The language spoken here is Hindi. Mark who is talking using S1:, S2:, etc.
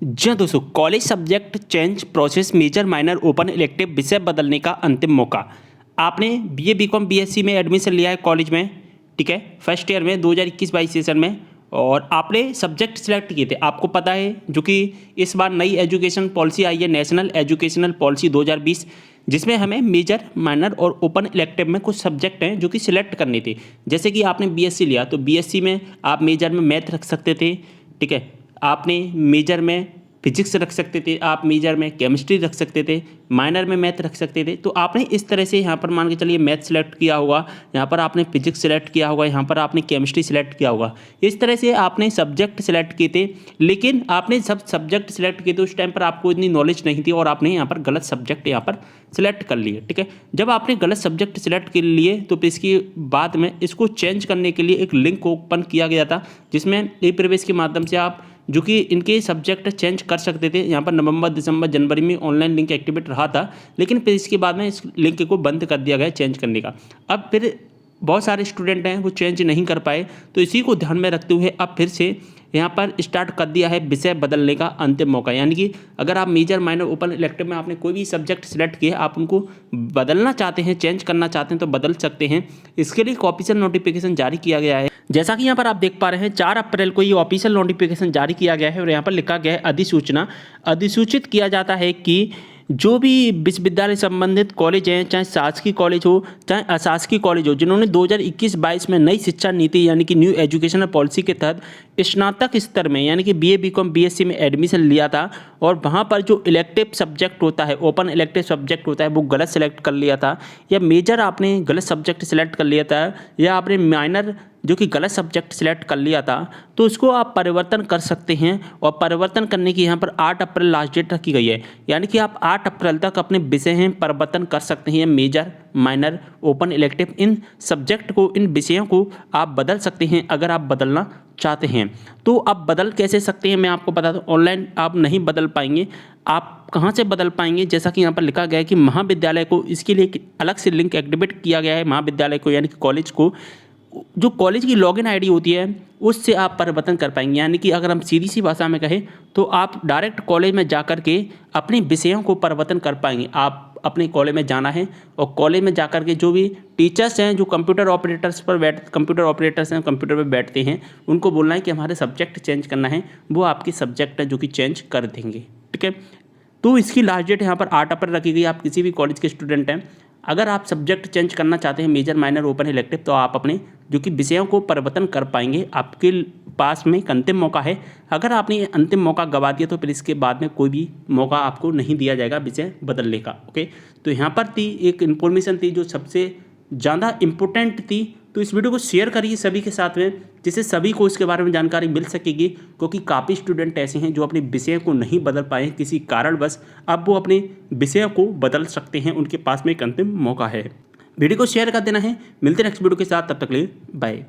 S1: जी हाँ दोस्तों, college subject change process major minor open elective विषय बदलने का अंतिम मौका। आपने बीए बीकॉम बीएससी में एडमिशन लिया है कॉलेज में, ठीक है, फर्स्ट ईयर में 2021-22 सेशन में, और आपने सब्जेक्ट सिलेक्ट किए थे। आपको पता है जो कि इस बार नई एजुकेशन पॉलिसी आई है, नेशनल एजुकेशनल पॉलिसी 2020, जिसमें हमें मेजर माइनर और ओपन इलेक्टिव में कुछ सब्जेक्ट हैं जो कि सिलेक्ट करने थे। जैसे कि आपने बीएससी लिया तो बीएससी में आप मेजर में मैथ रख सकते थे, ठीक है, आपने मेजर में फिजिक्स रख सकते थे, आप मेजर में केमिस्ट्री रख सकते थे, माइनर में मैथ रख सकते थे। तो आपने इस तरह से यहाँ पर मान के चलिए मैथ सेलेक्ट किया होगा, यहाँ पर आपने फिजिक्स सेलेक्ट किया होगा, यहाँ पर आपने केमिस्ट्री सेलेक्ट किया होगा। इस तरह से आपने सब्जेक्ट सेलेक्ट किए थे, लेकिन आपने सब सब्जेक्ट सेलेक्ट किए थे उस टाइम पर आपको इतनी नॉलेज नहीं थी और आपने यहाँ पर गलत सब्जेक्ट यहाँ पर सिलेक्ट कर लिए, ठीक है। जब आपने गलत सब्जेक्ट सिलेक्ट कर लिए तो फिर इसके बाद में इसको चेंज करने के लिए एक लिंक ओपन किया गया था, जिसमें ई प्रवेश के माध्यम से आप जो कि इनके सब्जेक्ट चेंज कर सकते थे। यहाँ पर नवंबर दिसंबर जनवरी में ऑनलाइन लिंक एक्टिवेट रहा था, लेकिन फिर इसके बाद में इस लिंक को बंद कर दिया गया चेंज करने का। अब फिर बहुत सारे स्टूडेंट हैं वो चेंज नहीं कर पाए, तो इसी को ध्यान में रखते हुए अब फिर से यहाँ पर स्टार्ट कर दिया है विषय बदलने का अंतिम मौका। यानी कि अगर आप मेजर माइनर ओपन इलेक्टिव में आपने कोई भी सब्जेक्ट सिलेक्ट किया, आप उनको बदलना चाहते हैं, चेंज करना चाहते हैं तो बदल सकते हैं। इसके लिए एक ऑफिशियल नोटिफिकेशन जारी किया गया है। जैसा कि यहाँ पर आप देख पा रहे हैं 4 अप्रैल को ये ऑफिशियल नोटिफिकेशन जारी किया गया है और यहाँ पर लिखा गया है अधिसूचना। अधिसूचित किया जाता है कि जो भी विश्वविद्यालय संबंधित कॉलेज हैं, चाहे शासकीय कॉलेज हो चाहे अशासकीय कॉलेज हो, जिन्होंने 2021-22 में नई शिक्षा नीति यानी कि न्यू एजुकेशनल पॉलिसी के तहत स्नातक स्तर में यानी कि बीए बीकॉम बीएससी में एडमिशन लिया था और वहाँ पर जो इलेक्टिव सब्जेक्ट होता है, ओपन इलेक्टिव सब्जेक्ट होता है, वो गलत सेलेक्ट कर लिया था, या मेजर आपने गलत सब्जेक्ट सेलेक्ट कर लिया था, या आपने माइनर जो कि गलत सब्जेक्ट सिलेक्ट कर लिया था, तो उसको आप परिवर्तन कर सकते हैं। और परिवर्तन करने की यहाँ पर 8 अप्रैल लास्ट डेट रखी गई है, यानी कि आप 8 अप्रैल तक अपने विषय हैं परिवर्तन कर सकते हैं। मेजर माइनर ओपन इलेक्टिव इन सब्जेक्ट को, इन विषयों को आप बदल सकते हैं अगर आप बदलना चाहते हैं। तो आप बदल कैसे सकते हैं मैं आपको बता दूं। ऑनलाइन आप नहीं बदल पाएंगे। आप कहाँ से बदल पाएंगे, जैसा कि यहाँ पर लिखा गया है कि महाविद्यालय को इसके लिए एक अलग से लिंक एक्टिवेट किया गया है। महाविद्यालय को यानी कि कॉलेज को, जो कॉलेज की लॉगिन आईडी होती है उससे आप परिवर्तन कर पाएंगे। यानी कि अगर हम सीधी सी भाषा में कहें तो आप डायरेक्ट कॉलेज में जाकर के अपने विषयों को परिवर्तन कर पाएंगे। आप अपने कॉलेज में जाना है और कॉलेज में जाकर के जो भी टीचर्स हैं, जो कंप्यूटर ऑपरेटर्स हैं, कंप्यूटर पर बैठते हैं, उनको बोलना है कि हमारे सब्जेक्ट चेंज करना है, वो आपके सब्जेक्ट है जो कि चेंज कर देंगे, ठीक है। तो इसकी लास्ट डेट यहाँ पर 8 अप्रैल रखी गई। आप किसी भी कॉलेज के स्टूडेंट हैं, अगर आप सब्जेक्ट चेंज करना चाहते हैं मेजर माइनर ओपन इलेक्टिव, तो आप अपने जो कि विषयों को परिवर्तन कर पाएंगे। आपके पास में एक अंतिम मौका है। अगर आपने ये अंतिम मौका गवा दिया तो फिर इसके बाद में कोई भी मौका आपको नहीं दिया जाएगा विषय बदलने का, ओके। तो यहाँ पर थी एक इन्फॉर्मेशन थी जो सबसे ज़्यादा इम्पोर्टेंट थी। तो इस वीडियो को शेयर करिए सभी के साथ में, जिससे सभी को इसके बारे में जानकारी मिल सकेगी, क्योंकि काफ़ी स्टूडेंट ऐसे हैं जो अपने विषय को नहीं बदल पाए किसी कारणवश। अब वो अपने विषय को बदल सकते हैं, उनके पास में एक अंतिम मौका है। वीडियो को शेयर कर देना है। मिलते हैं नेक्स्ट वीडियो के साथ, तब तक के लिए बाय।